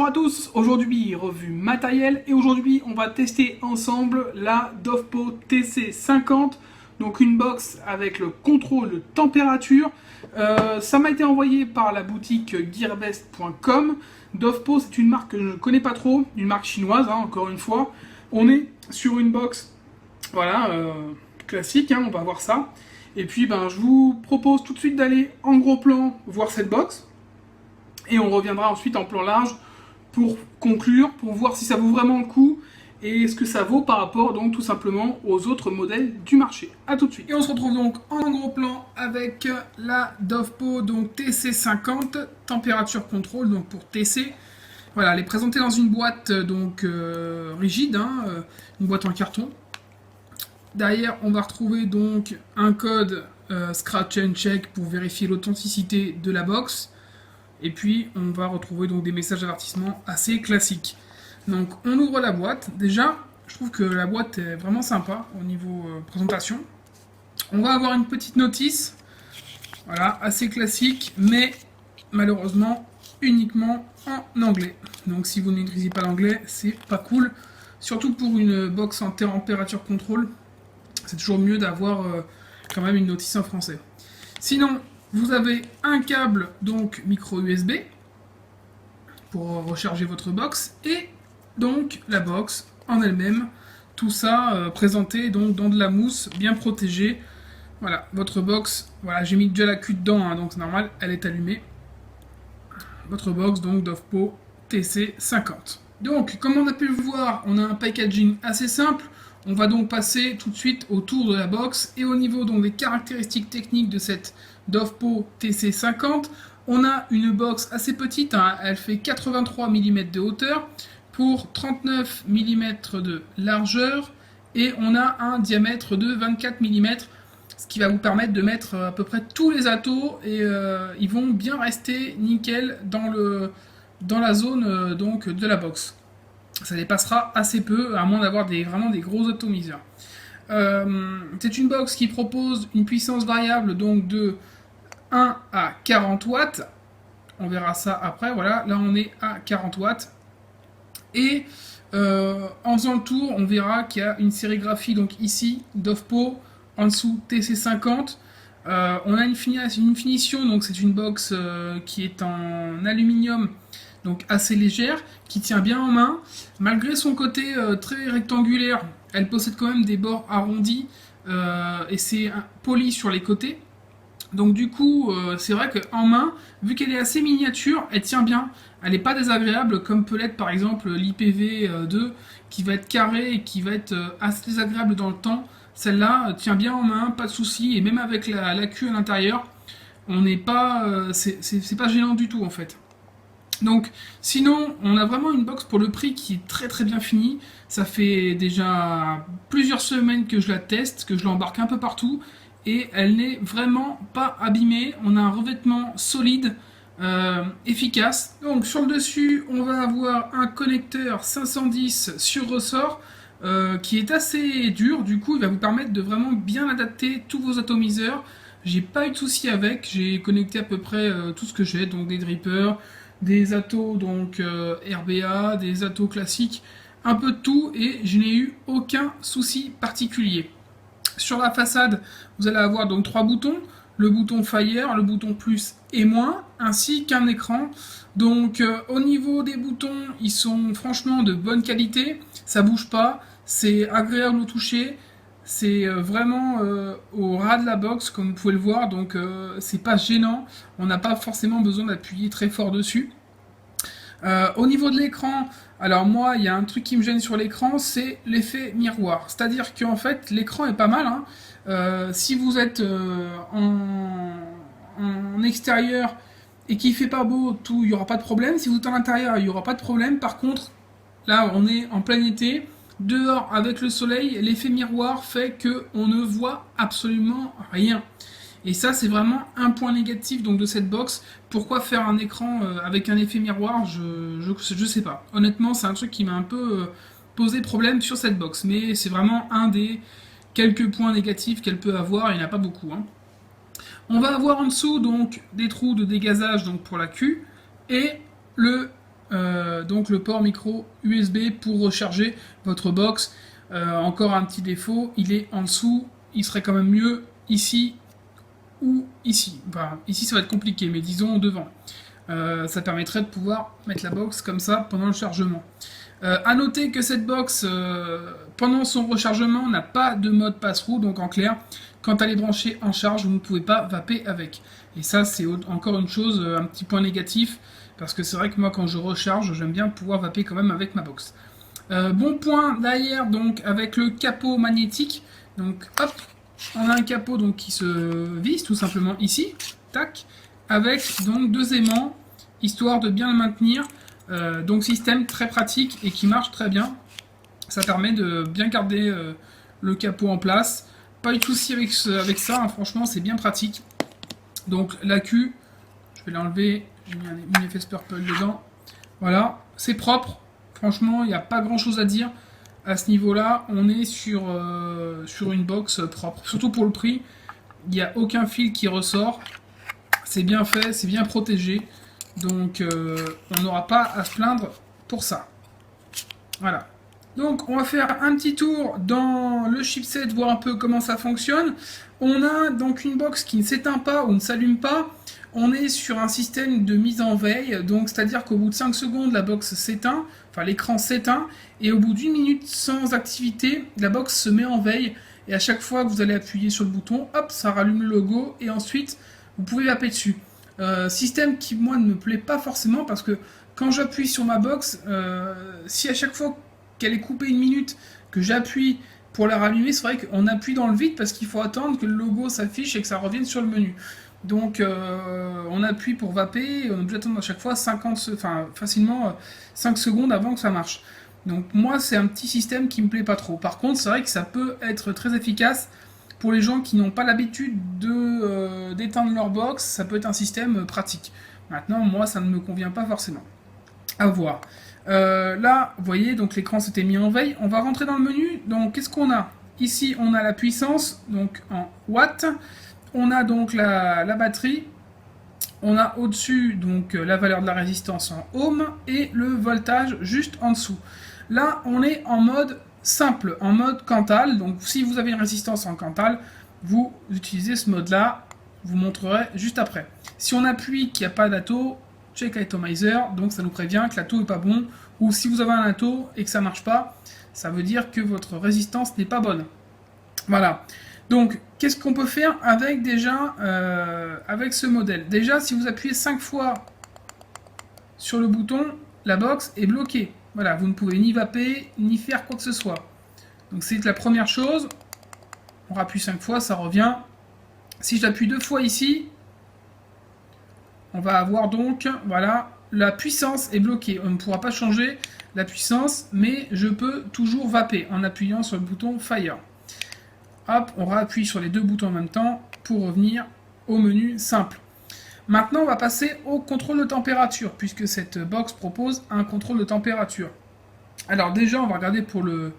à tous, aujourd'hui revue matériel et aujourd'hui on va tester ensemble la Dovpo TC50, donc une box avec le contrôle de température. Ça m'a été envoyé par la boutique gearbest.com. Dovpo, c'est une marque que je ne connais pas trop, une marque chinoise, hein, encore une fois. On est sur une box voilà, classique, hein, on va voir ça. Et puis je vous propose tout de suite d'aller en gros plan voir cette box. Et on reviendra ensuite en plan large pour conclure, pour voir si ça vaut vraiment le coup et ce que ça vaut par rapport donc tout simplement aux autres modèles du marché. A tout de suite. Et on se retrouve donc en gros plan avec la Dovpo donc TC50, température contrôle donc pour TC. Voilà, elle est présentée dans une boîte donc rigide, hein, une boîte en carton. Derrière, on va retrouver donc un code Scratch and Check pour vérifier l'authenticité de la box. Et puis, on va retrouver donc des messages d'avertissement assez classiques. Donc, on ouvre la boîte. Déjà, je trouve que la boîte est vraiment sympa au niveau présentation. On va avoir une petite notice. Voilà, assez classique, mais malheureusement, uniquement en anglais. Donc, si vous ne maîtrisez pas l'anglais, c'est pas cool. Surtout pour une box en température contrôle. C'est toujours mieux d'avoir quand même une notice en français. Sinon, vous avez un câble donc micro USB pour recharger votre box et donc la box en elle-même. Tout ça présenté donc dans de la mousse bien protégée. Voilà, votre box, voilà, j'ai mis déjà la queue dedans, hein, donc c'est normal, elle est allumée. Votre box donc Dovpo TC50. Donc, comme on a pu le voir, on a un packaging assez simple. On va donc passer tout de suite au tour de la box et au niveau donc des caractéristiques techniques de cette Dovpo TC50, on a une box assez petite, hein, elle fait 83 mm de hauteur pour 39 mm de largeur et on a un diamètre de 24 mm, ce qui va vous permettre de mettre à peu près tous les atos et ils vont bien rester nickel dans la zone donc de la box. Ça dépassera assez peu, à moins d'avoir vraiment des gros atomiseurs. C'est une box qui propose une puissance variable donc de 1 à 40 watts. On verra ça après. Voilà, là on est à 40 watts. Et en faisant le tour, on verra qu'il y a une sérigraphie donc ici, Dovpo, en dessous TC50. On a une finition, donc c'est une box qui est en aluminium, donc assez légère, qui tient bien en main. Malgré son côté très rectangulaire, elle possède quand même des bords arrondis et c'est poli sur les côtés. Donc du coup, c'est vrai qu'en main, vu qu'elle est assez miniature, elle tient bien. Elle n'est pas désagréable comme peut l'être par exemple l'IPV2 qui va être carré et qui va être assez désagréable dans le temps. Celle-là tient bien en main, pas de souci, et même avec la queue à l'intérieur, on n'est pas, c'est pas gênant du tout en fait. Donc, sinon, on a vraiment une box pour le prix qui est très très bien finie. Ça fait déjà plusieurs semaines que je la teste, que je l'embarque un peu partout, et elle n'est vraiment pas abîmée. On a un revêtement solide, efficace. Donc, sur le dessus, on va avoir un connecteur 510 sur ressort, qui est assez dur. Du coup, il va vous permettre de vraiment bien adapter tous vos atomiseurs. J'ai pas eu de souci avec. J'ai connecté à peu près tout ce que j'ai, donc des drippers, des atos donc RBA, des atos classiques, un peu de tout et je n'ai eu aucun souci particulier. Sur la façade, vous allez avoir donc trois boutons, le bouton Fire, le bouton plus et moins, ainsi qu'un écran. Donc au niveau des boutons, ils sont franchement de bonne qualité, ça bouge pas, c'est agréable au toucher. C'est vraiment au ras de la box, comme vous pouvez le voir, donc c'est pas gênant. On n'a pas forcément besoin d'appuyer très fort dessus. Au niveau de l'écran, alors moi, il y a un truc qui me gêne sur l'écran, c'est l'effet miroir. C'est-à-dire qu'en fait, l'écran est pas mal, hein. Si vous êtes en extérieur et qu'il fait pas beau, tout, il n'y aura pas de problème. Si vous êtes à l'intérieur, il n'y aura pas de problème. Par contre, là, on est en plein été. Dehors, avec le soleil, l'effet miroir fait qu'on ne voit absolument rien. Et ça, c'est vraiment un point négatif donc, de cette box. Pourquoi faire un écran avec un effet miroir, je sais pas. Honnêtement, c'est un truc qui m'a un peu posé problème sur cette box. Mais c'est vraiment un des quelques points négatifs qu'elle peut avoir. Il n'y en a pas beaucoup, hein. On va avoir en dessous donc des trous de dégazage donc, pour la queue et le donc le port micro USB pour recharger votre box. Encore un petit défaut, il est en dessous, il serait quand même mieux ici ou ici. Enfin, ici ça va être compliqué, mais disons devant. Ça permettrait de pouvoir mettre la box comme ça pendant le chargement. A noter que cette box, pendant son rechargement, n'a pas de mode pass-through, donc en clair, quand elle est branchée en charge, vous ne pouvez pas vaper avec. Et ça, c'est encore une chose, un petit point négatif, parce que c'est vrai que moi, quand je recharge, j'aime bien pouvoir vaper quand même avec ma box. Bon point derrière, donc avec le capot magnétique. Donc hop, on a un capot donc qui se visse tout simplement ici, tac, avec donc 2 aimants, histoire de bien le maintenir. Donc système très pratique et qui marche très bien. Ça permet de bien garder le capot en place. Pas eu de souci avec ça, hein, franchement c'est bien pratique. Donc la queue, je vais l'enlever, j'ai mis un effet purple dedans. Voilà, c'est propre. Franchement, il n'y a pas grand chose à dire à ce niveau-là. On est sur une box propre. Surtout pour le prix, il n'y a aucun fil qui ressort. C'est bien fait, c'est bien protégé. Donc on n'aura pas à se plaindre pour ça. Voilà. Donc on va faire un petit tour dans le chipset, voir un peu comment ça fonctionne. On a donc une box qui ne s'éteint pas ou ne s'allume pas. On est sur un système de mise en veille, donc c'est-à-dire qu'au bout de 5 secondes, la box s'éteint, enfin l'écran s'éteint, et au bout d'1 minute sans activité, la box se met en veille, et à chaque fois que vous allez appuyer sur le bouton, hop, ça rallume le logo, et ensuite, vous pouvez vaper dessus. Système qui, moi, ne me plaît pas forcément, parce que quand j'appuie sur ma box, si à chaque fois qu'elle est coupée 1 minute, que j'appuie pour la rallumer, c'est vrai qu'on appuie dans le vide, parce qu'il faut attendre que le logo s'affiche et que ça revienne sur le menu. Donc on appuie pour vaper, et on est obligé d'attendre à chaque fois facilement 5 secondes avant que ça marche. Donc moi c'est un petit système qui me plaît pas trop. Par contre c'est vrai que ça peut être très efficace pour les gens qui n'ont pas l'habitude d'éteindre leur box, ça peut être un système pratique. Maintenant moi ça ne me convient pas forcément. À voir. Là vous voyez donc l'écran s'était mis en veille. On va rentrer dans le menu. Donc qu'est-ce qu'on a? Ici on a la puissance donc en watts. On a donc la batterie, on a au-dessus donc la valeur de la résistance en ohms et le voltage juste en dessous. Là, on est en mode simple, en mode Cantal. Donc, si vous avez une résistance en Cantal, vous utilisez ce mode-là. Je vous montrerai juste après. Si on appuie qu'il n'y a pas d'atto, check atomizer, donc ça nous prévient que l'atto n'est pas bon. Ou si vous avez un atto et que ça ne marche pas, ça veut dire que votre résistance n'est pas bonne. Voilà. Donc, qu'est-ce qu'on peut faire avec avec ce modèle? Déjà, si vous appuyez 5 fois sur le bouton, la box est bloquée. Voilà, vous ne pouvez ni vaper, ni faire quoi que ce soit. Donc, c'est la première chose. On rappuie 5 fois, ça revient. Si j'appuie 2 fois ici, on va avoir donc, voilà, la puissance est bloquée. On ne pourra pas changer la puissance, mais je peux toujours vaper en appuyant sur le bouton Fire. Hop, on appuie sur les 2 boutons en même temps pour revenir au menu simple. Maintenant, on va passer au contrôle de température, puisque cette box propose un contrôle de température. Alors déjà, on va regarder pour le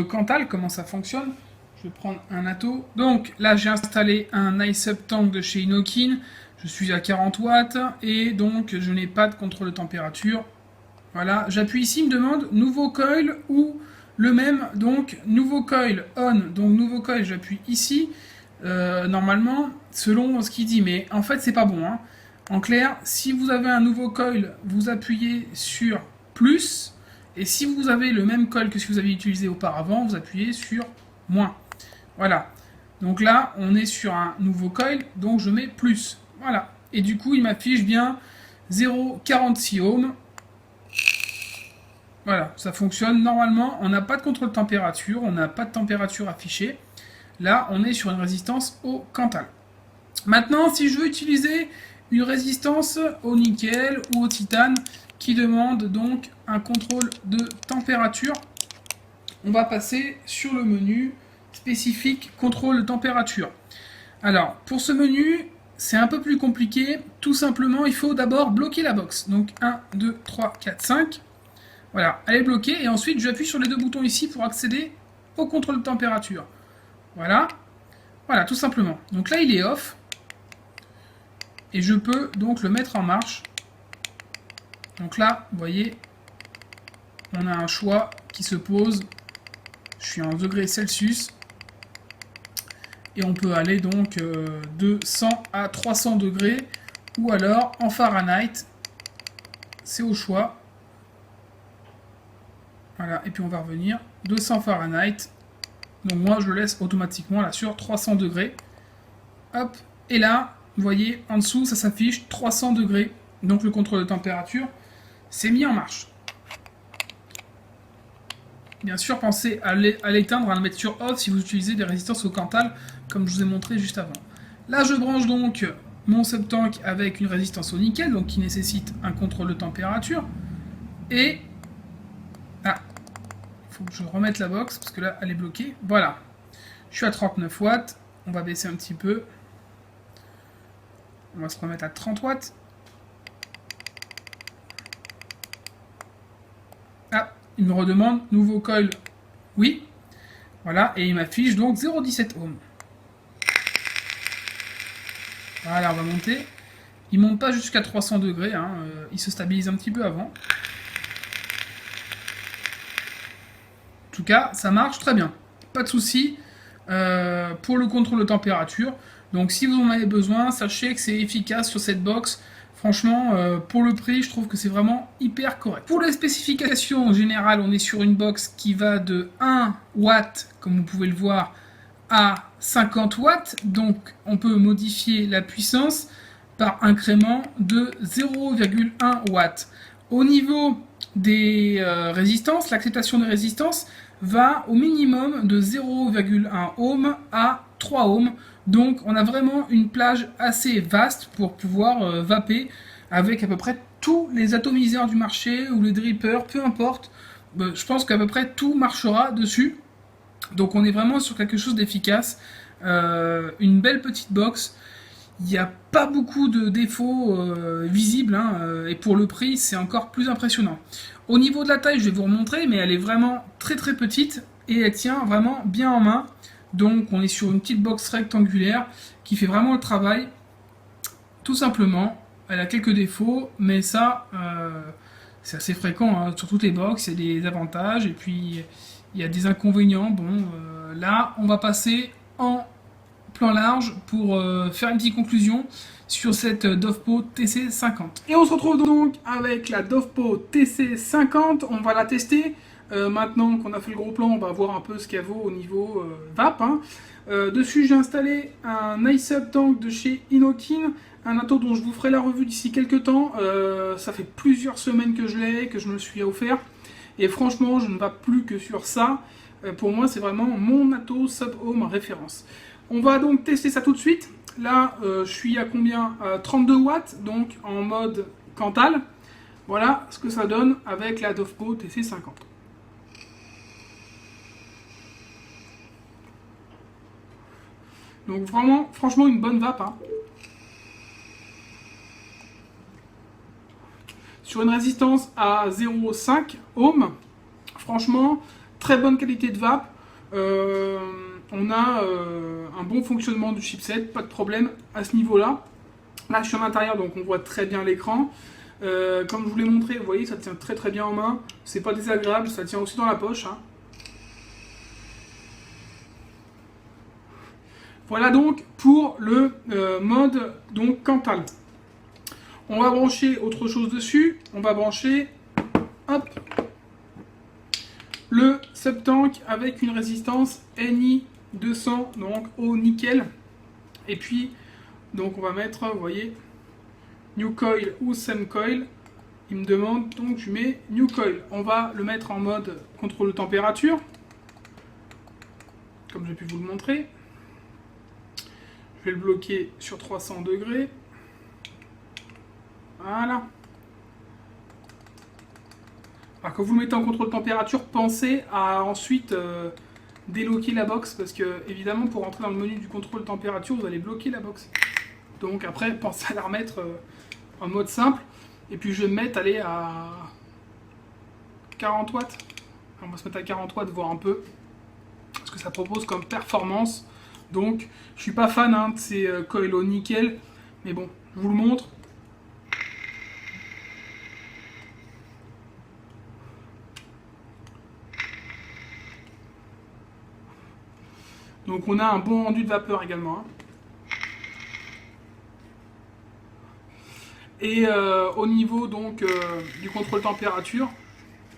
Cantal, comment ça fonctionne. Je vais prendre un atto. Donc là, j'ai installé un iSub Tank de chez Inokin. Je suis à 40 watts et donc je n'ai pas de contrôle de température. Voilà, j'appuie ici, il me demande nouveau coil ou le même, donc nouveau coil on, donc nouveau coil, j'appuie ici, normalement, selon ce qu'il dit, mais en fait c'est pas bon. Hein. En clair, si vous avez un nouveau coil, vous appuyez sur plus, et si vous avez le même coil que ce que vous aviez utilisé auparavant, vous appuyez sur moins. Voilà, donc là, on est sur un nouveau coil, donc je mets plus. Voilà, et du coup, il m'affiche bien 0,46 ohms. Voilà, ça fonctionne normalement, on n'a pas de contrôle de température, on n'a pas de température affichée. Là, on est sur une résistance au Cantal. Maintenant, si je veux utiliser une résistance au nickel ou au titane qui demande donc un contrôle de température, on va passer sur le menu spécifique contrôle de température. Alors, pour ce menu, c'est un peu plus compliqué. Tout simplement, il faut d'abord bloquer la box. Donc 1, 2, 3, 4, 5. Voilà, elle est bloquée et ensuite j'appuie sur les 2 boutons ici pour accéder au contrôle de température. Voilà, voilà tout simplement. Donc là il est off et je peux donc le mettre en marche. Donc là, vous voyez, on a un choix qui se pose. Je suis en degrés Celsius. Et on peut aller donc de 100 à 300 degrés. Ou alors en Fahrenheit. C'est au choix. Voilà, et puis on va revenir. 200 Fahrenheit. Donc moi, je le laisse automatiquement là sur 300 degrés. Hop, et là, vous voyez, en dessous, ça s'affiche 300 degrés. Donc le contrôle de température s'est mis en marche. Bien sûr, pensez à l'éteindre, à le mettre sur off si vous utilisez des résistances au Cantal, comme je vous ai montré juste avant. Là, je branche donc mon sub-tank avec une résistance au nickel, donc qui nécessite un contrôle de température. Et... ah, il faut que je remette la box, parce que là, elle est bloquée. Voilà. Je suis à 39 watts. On va baisser un petit peu. On va se remettre à 30 watts. Ah, il me redemande nouveau coil. Oui. Voilà, et il m'affiche donc 0,17 ohms. Voilà, on va monter. Il monte pas jusqu'à 300 degrés, hein, il se stabilise un petit peu avant. En tout cas, ça marche très bien. Pas de souci pour le contrôle de température. Donc si vous en avez besoin, sachez que c'est efficace sur cette box. Franchement, pour le prix, je trouve que c'est vraiment hyper correct. Pour les spécifications générales, on est sur une box qui va de 1 watt, comme vous pouvez le voir, à 50 watts. Donc on peut modifier la puissance par incrément de 0,1 watt. Au niveau des résistances, l'acceptation des résistances va au minimum de 0,1 ohm à 3 ohms. Donc on a vraiment une plage assez vaste pour pouvoir vaper avec à peu près tous les atomiseurs du marché ou les drippers, peu importe. Je pense qu'à peu près tout marchera dessus. Donc on est vraiment sur quelque chose d'efficace. Une belle petite box. Il n'y a pas beaucoup de défauts visibles, hein, et pour le prix, c'est encore plus impressionnant. Au niveau de la taille, je vais vous remontrer, mais elle est vraiment très très petite et elle tient vraiment bien en main. Donc on est sur une petite box rectangulaire qui fait vraiment le travail, tout simplement. Elle a quelques défauts, mais ça, c'est assez fréquent, hein, sur toutes les box. Il y a des avantages et puis il y a des inconvénients. Bon, là, on va passer en plan large pour faire une petite conclusion sur cette Dovpo TC50. Et on se retrouve donc avec la Dovpo TC50, on va la tester. Maintenant qu'on a fait le gros plan, on va voir un peu ce qu'elle vaut au niveau VAP. Hein. Dessus, j'ai installé un iSub Tank de chez Inokin, un ato dont je vous ferai la revue d'ici quelques temps. Ça fait plusieurs semaines que je l'ai, que je me le suis offert. Et franchement, je ne vais plus que sur ça. Pour moi, c'est vraiment mon ato sub-home référence. On va donc tester ça tout de suite. Là, je suis à combien 32 watts, donc en mode Cantal. Voilà ce que ça donne avec la Dovpo TC50. Donc vraiment, franchement, une bonne vape. Hein. Sur une résistance à 0,5 ohm, franchement, très bonne qualité de vape. On a un bon fonctionnement du chipset, pas de problème à ce niveau-là. Là, je suis à l'intérieur, donc on voit très bien l'écran. Comme je vous l'ai montré, vous voyez, ça tient très très bien en main. C'est pas désagréable, ça tient aussi dans la poche. Hein. Voilà donc pour le mode donc Cantal. On va brancher autre chose dessus. On va brancher, hop, le sub-tank avec une résistance NI 200, donc au nickel. Et puis, donc on va mettre, vous voyez, New Coil ou Same Coil. Il me demande, donc je mets New Coil. On va le mettre en mode contrôle de température, comme j'ai pu vous le montrer. Je vais le bloquer sur 300 degrés. Voilà. Alors quand vous le mettez en contrôle de température, pensez à ensuite déloquer la box, parce que évidemment pour rentrer dans le menu du contrôle de température, vous allez bloquer la box. Donc après, pensez à la remettre en mode simple. Et puis je vais me mettre, allez, à 40 watts. On va se mettre à 40 watts, voir un peu ce que ça propose comme performance. Donc je suis pas fan, hein, de ces coils au nickel, mais bon, je vous le montre. Donc on a un bon rendu de vapeur également. Et au niveau donc du contrôle température,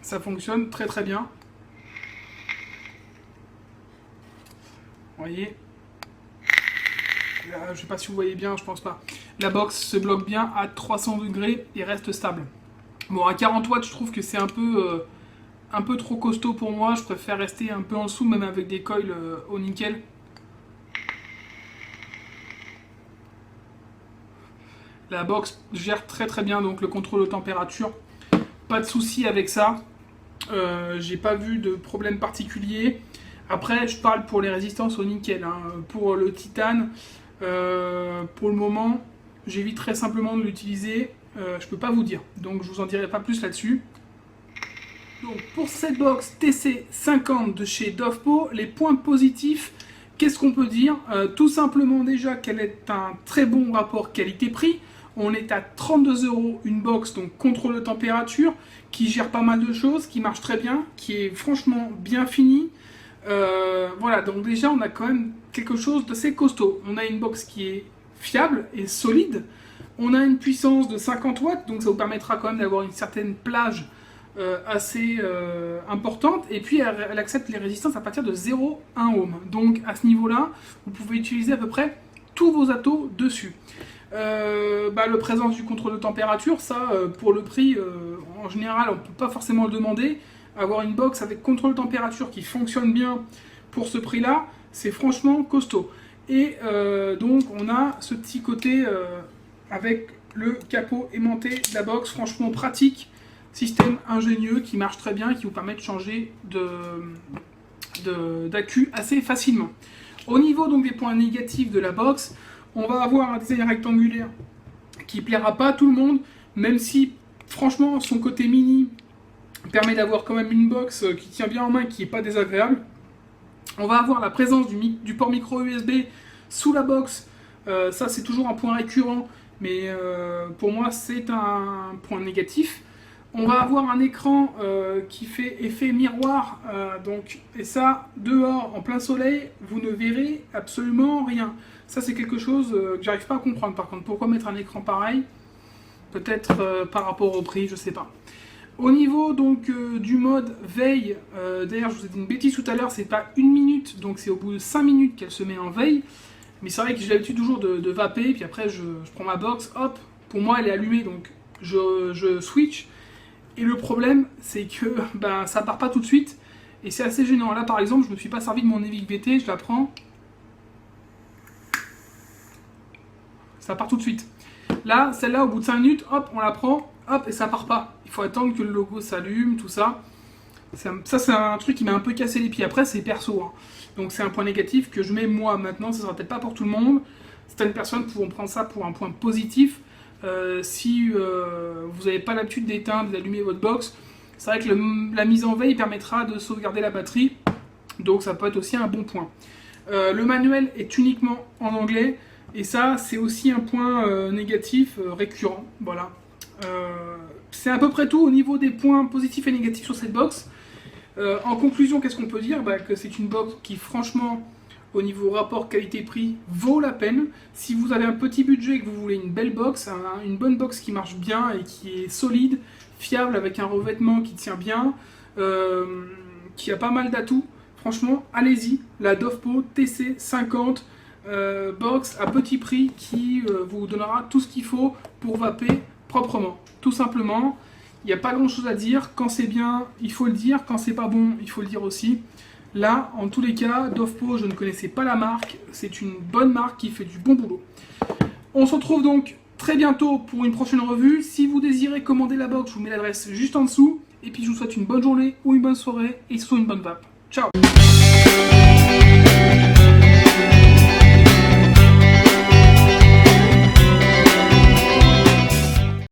ça fonctionne très très bien. Vous voyez, là, je ne sais pas si vous voyez bien, je pense pas. La box se bloque bien à 300 degrés et reste stable. Bon, à 40 watts, je trouve que c'est un peu trop costaud pour moi. Je préfère rester un peu en dessous, même avec des coils au nickel. La box gère très très bien donc le contrôle de température. Pas de souci avec ça. J'ai pas vu de problème particulier. Après, je parle pour les résistances au nickel. Pour le titane, pour le moment, j'évite très simplement de l'utiliser. Je peux pas vous dire. Donc je vous en dirai pas plus là-dessus. Donc pour cette box TC50 de chez Dovpo, les points positifs, qu'est-ce qu'on peut dire? Tout simplement déjà qu'elle est un très bon rapport qualité-prix. On est à 32 €, une box, donc contrôle de température, qui gère pas mal de choses, qui marche très bien, qui est franchement bien finie. Voilà, donc déjà on a quand même quelque chose d'assez costaud. On a une box qui est fiable et solide. On a une puissance de 50 watts, donc ça vous permettra quand même d'avoir une certaine plage assez importante. Et puis elle accepte les résistances à partir de 0,1 ohm. Donc à ce niveau-là, vous pouvez utiliser à peu près tous vos atos dessus. Le présence du contrôle de température, ça pour le prix, en général on ne peut pas forcément le demander. Avoir une box avec contrôle de température qui fonctionne bien pour ce prix là, c'est franchement costaud. Et donc on a ce petit côté avec le capot aimanté de la box, franchement pratique, système ingénieux qui marche très bien et qui vous permet de changer d'accu assez facilement. Au niveau donc des points négatifs de la box, on va avoir un design rectangulaire qui plaira pas à tout le monde, même si franchement son côté mini permet d'avoir quand même une box qui tient bien en main, qui n'est pas désagréable. On va avoir la présence du port micro USB sous la box. Ça c'est toujours un point récurrent, mais pour moi c'est un point négatif. On va avoir un écran qui fait effet miroir, et ça, dehors, en plein soleil, vous ne verrez absolument rien. Ça, c'est quelque chose que j'arrive pas à comprendre. Par contre, pourquoi mettre un écran pareil? Peut-être par rapport au prix, je sais pas. Au niveau donc du mode veille, d'ailleurs, je vous ai dit une bêtise tout à l'heure, c'est pas 1 minute, donc c'est au bout de 5 minutes qu'elle se met en veille. Mais c'est vrai que j'ai l'habitude toujours de vaper, puis après, je prends ma box, hop, pour moi, elle est allumée, donc je switch. Et le problème, c'est que ça part pas tout de suite. Et c'est assez gênant. Là, par exemple, je me suis pas servi de mon Evic VT. Je la prends. Ça part tout de suite. Là, celle-là, au bout de 5 minutes, hop, on la prend. Hop, et ça part pas. Il faut attendre que le logo s'allume, tout ça. Ça, c'est un truc qui m'a un peu cassé les pieds. Après, c'est perso. Donc, c'est un point négatif que je mets moi maintenant. Ça sera peut-être pas pour tout le monde. Certaines personnes pourront prendre ça pour un point positif. Si vous n'avez pas l'habitude d'éteindre, d'allumer votre box, c'est vrai que la mise en veille permettra de sauvegarder la batterie, donc ça peut être aussi un bon point. Le manuel est uniquement en anglais, et ça c'est aussi un point négatif récurrent. Voilà. C'est à peu près tout au niveau des points positifs et négatifs sur cette box. En conclusion, qu'est-ce qu'on peut dire? Que c'est une box qui franchement, au niveau rapport qualité-prix, vaut la peine. Si vous avez un petit budget et que vous voulez une belle box, une bonne box qui marche bien et qui est solide, fiable, avec un revêtement qui tient bien, qui a pas mal d'atouts, franchement, allez-y. La Dovpo TC50 box à petit prix qui vous donnera tout ce qu'il faut pour vaper proprement. Tout simplement, il n'y a pas grand-chose à dire. Quand c'est bien, il faut le dire. Quand c'est pas bon, il faut le dire aussi. Là, en tous les cas, Dovpo, je ne connaissais pas la marque. C'est une bonne marque qui fait du bon boulot. On se retrouve donc très bientôt pour une prochaine revue. Si vous désirez commander la box, je vous mets l'adresse juste en dessous. Et puis, je vous souhaite une bonne journée ou une bonne soirée et surtout une bonne vape. Ciao!